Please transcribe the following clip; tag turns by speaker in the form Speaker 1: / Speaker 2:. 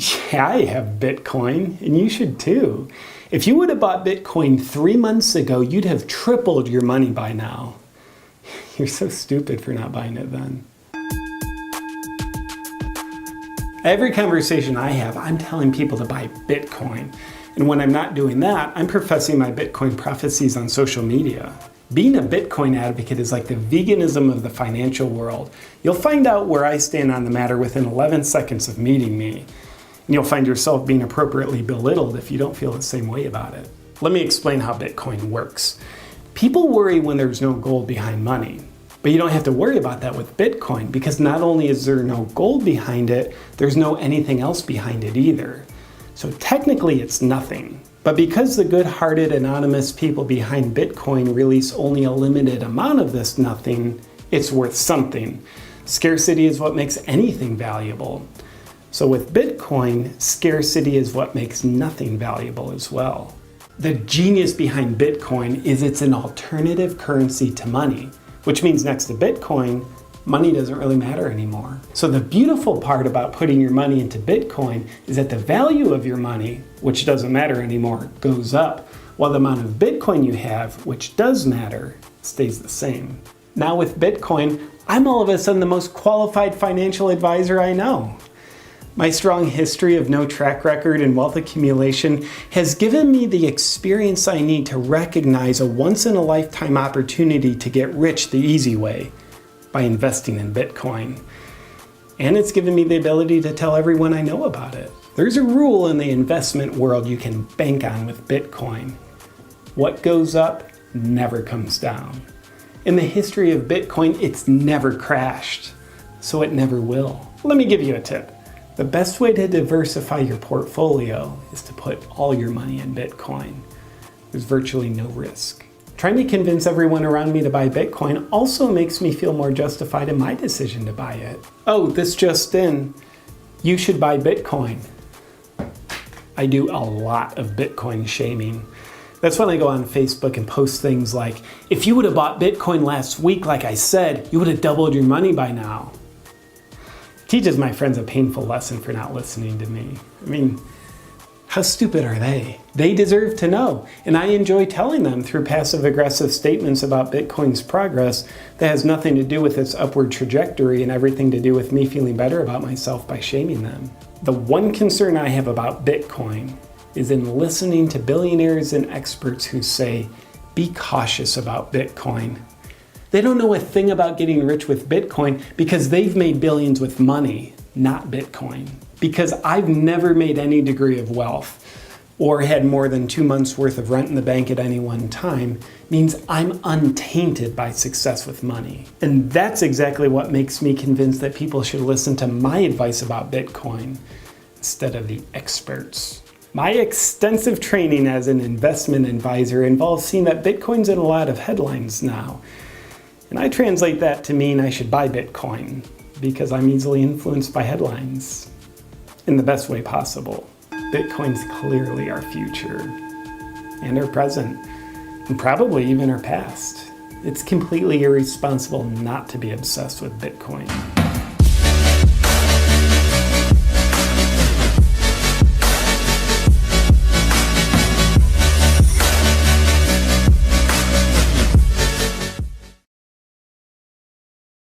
Speaker 1: Yeah, I have Bitcoin, and you should too. If you would have bought Bitcoin 3 months ago, you'd have tripled your money by now. You're so stupid for not buying it then. Every conversation I have, I'm telling people to buy Bitcoin. And when I'm not doing that, I'm professing my Bitcoin prophecies on social media. Being a Bitcoin advocate is like the veganism of the financial world. You'll find out where I stand on the matter within 11 seconds of meeting me. And you'll find yourself being appropriately belittled if you don't feel the same way about it. Let me explain how Bitcoin works. People worry when there's no gold behind money. But you don't have to worry about that with Bitcoin, because not only is there no gold behind it, there's no anything else behind it either. So technically it's nothing. But because the good-hearted anonymous people behind Bitcoin release only a limited amount of this nothing, it's worth something. Scarcity is what makes anything valuable. So with Bitcoin, scarcity is what makes nothing valuable as well. The genius behind Bitcoin is it's an alternative currency to money, which means next to Bitcoin, money doesn't really matter anymore. So the beautiful part about putting your money into Bitcoin is that the value of your money, which doesn't matter anymore, goes up, while the amount of Bitcoin you have, which does matter, stays the same. Now with Bitcoin, I'm all of a sudden the most qualified financial advisor I know. My strong history of no track record in wealth accumulation has given me the experience I need to recognize a once-in-a-lifetime opportunity to get rich the easy way, by investing in Bitcoin. And it's given me the ability to tell everyone I know about it. There's a rule in the investment world you can bank on with Bitcoin. What goes up never comes down. In the history of Bitcoin, it's never crashed, so it never will. Let me give you a tip. The best way to diversify your portfolio is to put all your money in Bitcoin. There's virtually no risk. Trying to convince everyone around me to buy Bitcoin also makes me feel more justified in my decision to buy it. Oh, this just in, you should buy Bitcoin. I do a lot of Bitcoin shaming. That's when I go on Facebook and post things like, if you would have bought Bitcoin last week like I said, you would have doubled your money by now. Teaches my friends a painful lesson for not listening to me. I mean, how stupid are they? They deserve to know, and I enjoy telling them through passive-aggressive statements about Bitcoin's progress that has nothing to do with its upward trajectory and everything to do with me feeling better about myself by shaming them. The one concern I have about Bitcoin is in listening to billionaires and experts who say, be cautious about Bitcoin. They don't know a thing about getting rich with Bitcoin because they've made billions with money, not Bitcoin. Because I've never made any degree of wealth or had more than 2 months worth of rent in the bank at any one time means I'm untainted by success with money. And that's exactly what makes me convinced that people should listen to my advice about Bitcoin instead of the experts. My extensive training as an investment advisor involves seeing that Bitcoin's in a lot of headlines now. And I translate that to mean I should buy Bitcoin because I'm easily influenced by headlines. In the best way possible. Bitcoin's clearly our future, and our present, and probably even our past. It's completely irresponsible not to be obsessed with Bitcoin.